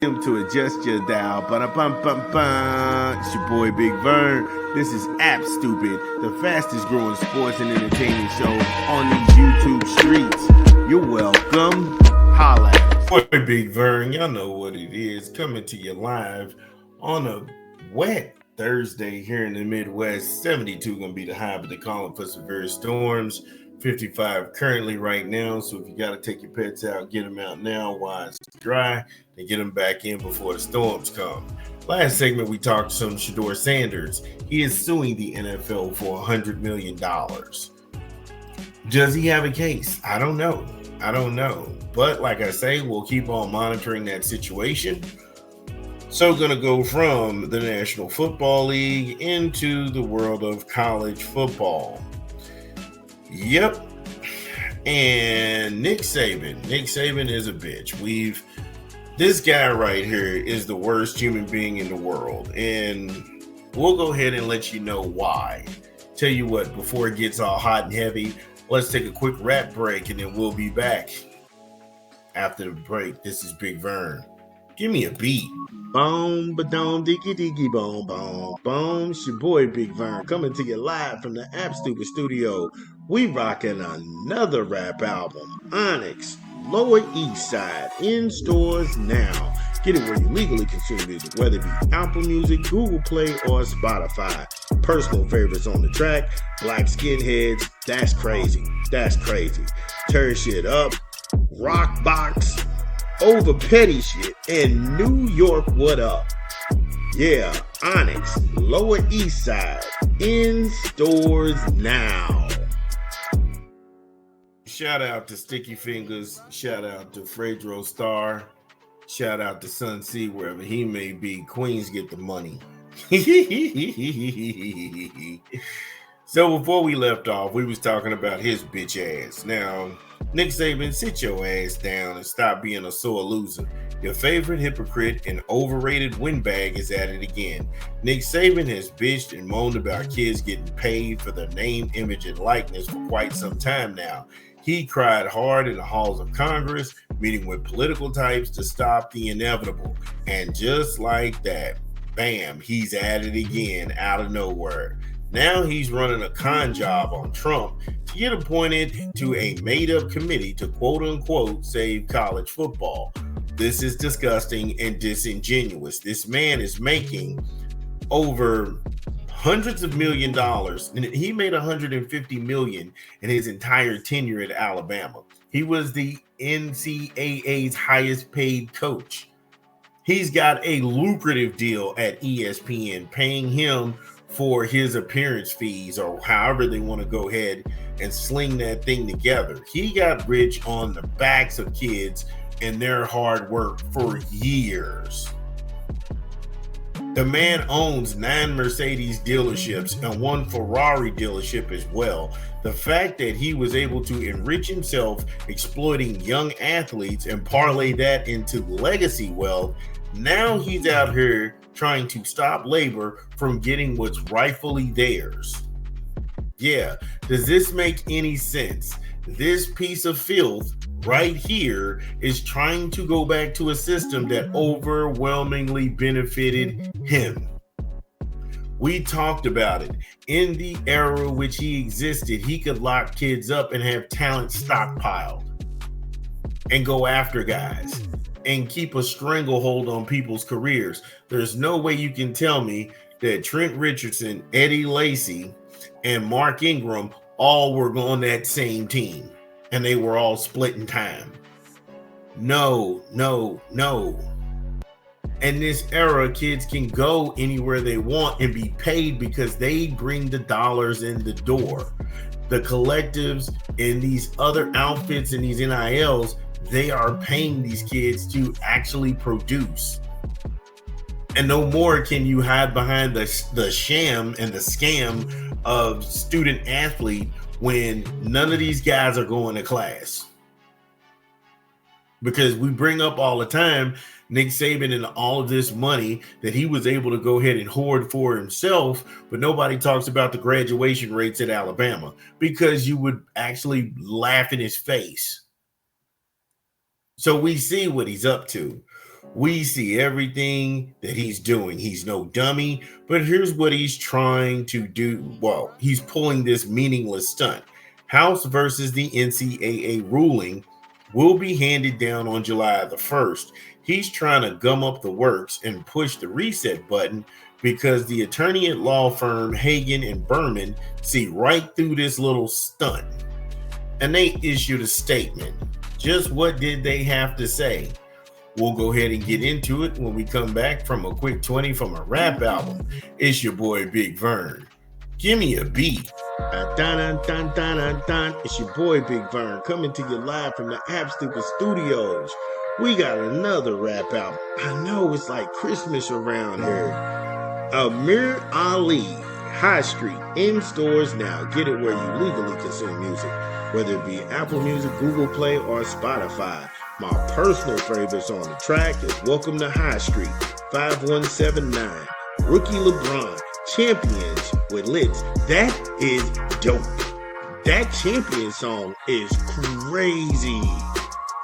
To adjust your dial. Ba-da-bum-bum-bum. It's your boy Big Vern. This is App Stupid, the fastest growing sports and entertainment show on these YouTube streets. You're welcome. Holla at us. Boy Big Vern, y'all know what it is. Coming to you live on a wet Thursday here in the Midwest. 72 gonna be the high, but they're calling for severe storms. 55 currently right now. So if you got to take your pets out, get them out now while it's dry and get them back in before the storms come. Last segment, we talked to some Shedeur Sanders. He is suing the NFL for $100 million. Does he have a case? I don't know. But like I say, we'll keep on monitoring that situation. So going to go from the National Football League into the world of college football. Yep. And Nick Saban is a bitch. This guy right here is the worst human being in the world. And we'll go ahead and let you know why. Tell you what, before it gets all hot and heavy, let's take a quick rap break and then we'll be back. After the break, this is Big Vern. Give me a beat. Boom, ba-dum, diggy, boom, boom, boom. It's your boy Big Vern coming to you live from the App Stupid Studio. We rocking another rap album, Onyx, Lower East Side, in stores now. Get it where you legally consume music, whether it be Apple Music, Google Play, or Spotify. Personal favorites on the track, Black Skinheads, that's crazy. Tear shit up, Rock Box, Over Petty Shit, and New York What Up. Yeah, Onyx, Lower East Side, in stores now. Shout out to Sticky Fingers. Shout out to Fredro Star. Shout out to Sun C, wherever he may be. Queens get the money. So before we left off, we was talking about his bitch ass. Now, Nick Saban, sit your ass down and stop being a sore loser. Your favorite hypocrite and overrated windbag is at it again. Nick Saban has bitched and moaned about kids getting paid for their name, image, and likeness for quite some time now. He cried hard in the halls of Congress, meeting with political types to stop the inevitable. And just like that, bam, he's at it again out of nowhere. Now he's running a con job on Trump to get appointed to a made-up committee to quote-unquote save college football. This is disgusting and disingenuous. This man is making over hundreds of $millions, and he made $150 million in his entire tenure at Alabama. He was the NCAA's highest paid coach. He's got a lucrative deal at ESPN, paying him for his appearance fees, or however they want to go ahead and sling that thing together. He got rich on the backs of kids and their hard work for years. The man owns 9 Mercedes dealerships and 1 Ferrari dealership as well. The fact that he was able to enrich himself exploiting young athletes and parlay that into legacy wealth, now he's out here trying to stop labor from getting what's rightfully theirs. Yeah, does this make any sense? This piece of filth right here is trying to go back to a system that overwhelmingly benefited him. We talked about it. In the era in which he existed, he could lock kids up and have talent stockpiled and go after guys and keep a stranglehold on people's careers. There's no way you can tell me that Trent Richardson, Eddie Lacy, and Mark Ingram all were on that same team and they were all splitting time. No. In this era, kids can go anywhere they want and be paid because they bring the dollars in the door. The collectives and these other outfits and these NILs, they are paying these kids to actually produce. And no more can you hide behind the sham and the scam of student athlete when none of these guys are going to class. Because we bring up all the time Nick Saban and all of this money that he was able to go ahead and hoard for himself, but nobody talks about the graduation rates at Alabama because you would actually laugh in his face. So we see what he's up to. We see everything that he's doing. He's no dummy, but here's what he's trying to do. Well, he's pulling this meaningless stunt. House versus the NCAA ruling will be handed down on July the 1st. He's trying to gum up the works and push the reset button because the attorney at law firm Hagen and Berman see right through this little stunt. And they issued a statement. Just what did they have to say? We'll go ahead and get into it when we come back from a quick 20 from a rap album. It's your boy Big Vern. Give me a beat. It's your boy Big Vern coming to you live from the App Stupid Studios. We got another rap album. I know it's like Christmas around here. Amir Ali, High Street, in stores now. Get it where you legally consume music, whether it be Apple Music, Google Play, or Spotify. My personal favorites on the track is Welcome to High Street, 5179, Rookie LeBron, Champions with Lids. That is dope. That Champion song is crazy.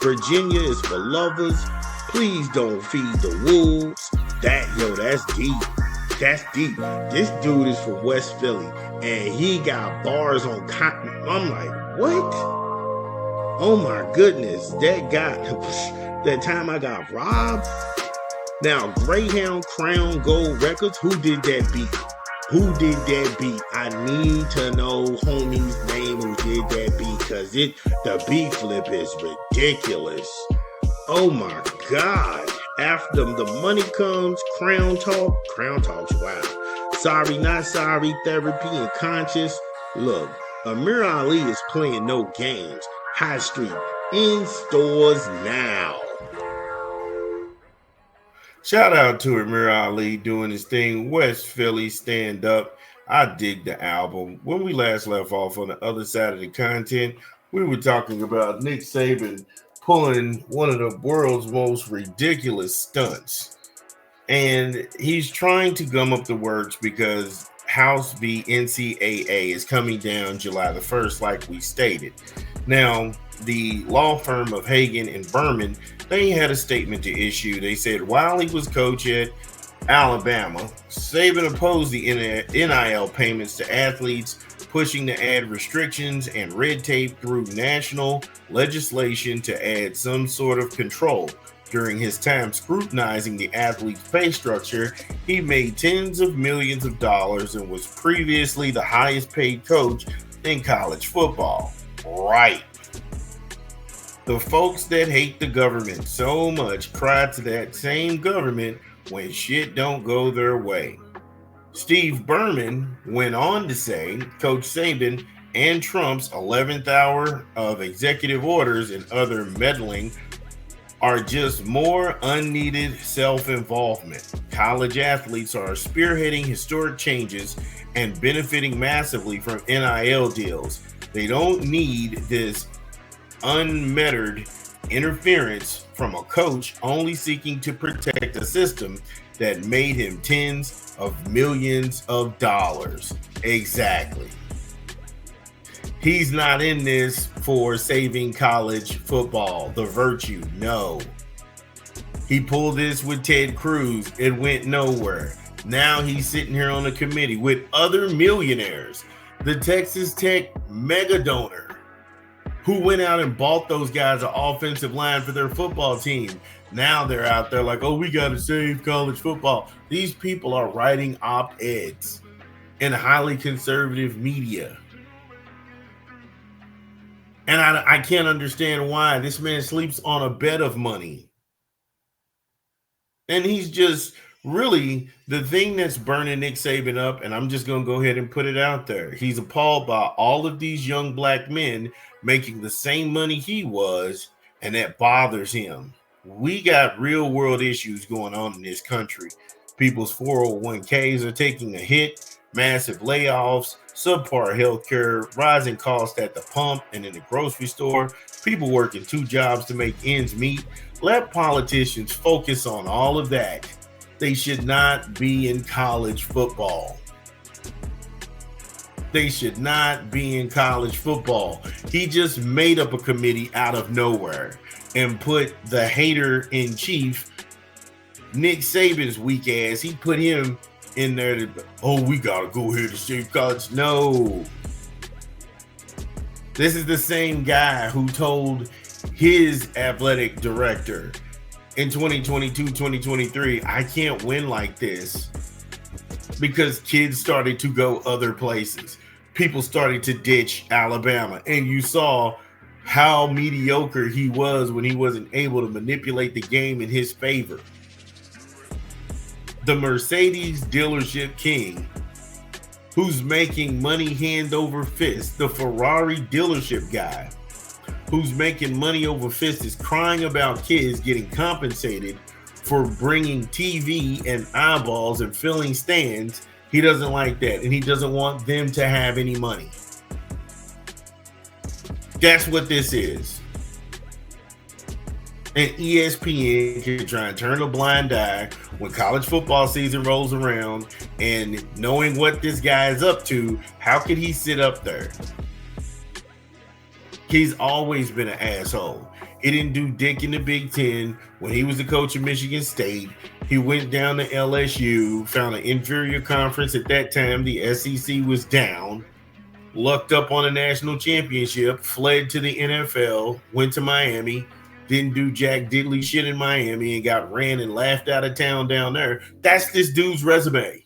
Virginia is for lovers. Please don't feed the wolves. That's deep. That's deep. This dude is from West Philly, and he got bars on cotton. I'm like, what? Oh my goodness, that time I got robbed. Now, Greyhound Crown Gold Records, who did that beat? Who did that beat? I need to know homie's name who did that beat, because the beat flip is ridiculous. Oh my God. After the money comes, Crown Talks, wow. Sorry, not sorry, therapy and conscious. Look, Amir Ali is playing no games. High Street, in stores now. Shout out to Amir Ali doing his thing. West Philly, stand up. I dig the album. When we last left off on the other side of the content, we were talking about Nick Saban pulling one of the world's most ridiculous stunts. And he's trying to gum up the works because House v. NCAA is coming down July the 1st, like we stated. Now, the law firm of Hagen and Berman, they had a statement to issue. They said while he was coach at Alabama, Saban opposed the NIL payments to athletes, pushing to add restrictions and red tape through national legislation to add some sort of control. During his time scrutinizing the athlete's pay structure, he made tens of millions of dollars and was previously the highest paid coach in college football. Right. The folks that hate the government so much cry to that same government when shit don't go their way. Steve Berman went on to say Coach Saban and Trump's 11th hour of executive orders and other meddling are just more unneeded self-involvement. College athletes are spearheading historic changes and benefiting massively from NIL deals. They don't need this unmettered interference from a coach only seeking to protect a system that made him tens of millions of dollars. Exactly. He's not in this for saving college football, the virtue. No. He pulled this with Ted Cruz. It went nowhere. Now he's sitting here on the committee with other millionaires. The Texas Tech mega donor who went out and bought those guys an offensive line for their football team. Now they're out there like, oh, we got to save college football. These people are writing op-eds in highly conservative media. And I can't understand why. This man sleeps on a bed of money. And he's just really the thing that's burning Nick Saban up, and I'm just going to go ahead and put it out there. He's appalled by all of these young black men making the same money he was, and that bothers him. We got real world issues going on in this country. People's 401ks are taking a hit, massive layoffs, subpar healthcare, rising costs at the pump and in the grocery store, people working 2 jobs to make ends meet. Let politicians focus on all of that. They should not be in college football. They should not be in college football. He just made up a committee out of nowhere and put the hater in chief Nick Saban's weak ass, he put him in there to, oh, we gotta go here to save college. No. This is the same guy who told his athletic director in 2022, 2023, I can't win like this, because kids started to go other places. People started to ditch Alabama, and you saw how mediocre he was when he wasn't able to manipulate the game in his favor. The Mercedes dealership king, who's making money hand over fist, the Ferrari dealership guy, who's making money over fist, is crying about kids getting compensated for bringing TV and eyeballs and filling stands. He doesn't like that, and he doesn't want them to have any money. That's what this is. And ESPN can try and turn a blind eye when college football season rolls around, and knowing what this guy is up to, how could he sit up there? He's always been an asshole. He didn't do dick in the Big Ten. When he was the coach of Michigan State, he went down to LSU, found an inferior conference. At that time, the SEC was down, lucked up on a national championship, fled to the NFL, went to Miami, didn't do jack diddly shit in Miami, and got ran and laughed out of town down there. That's this dude's resume.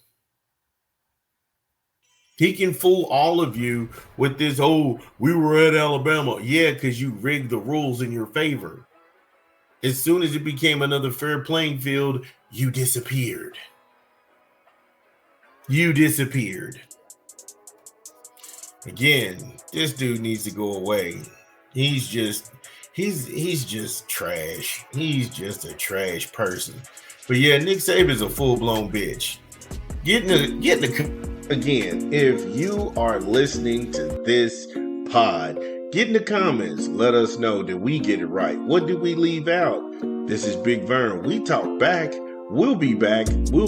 He can fool all of you with this, oh, we were at Alabama. Yeah, because you rigged the rules in your favor. As soon as it became another fair playing field, you disappeared. You disappeared. Again, this dude needs to go away. He's just trash. He's just a trash person. But yeah, Nick Saban's a full-blown bitch. Again, if you are listening to this pod, get in the comments. Let us know, did we get it right? What did we leave out? This is Big Vern. We talk back. We'll be back. We'll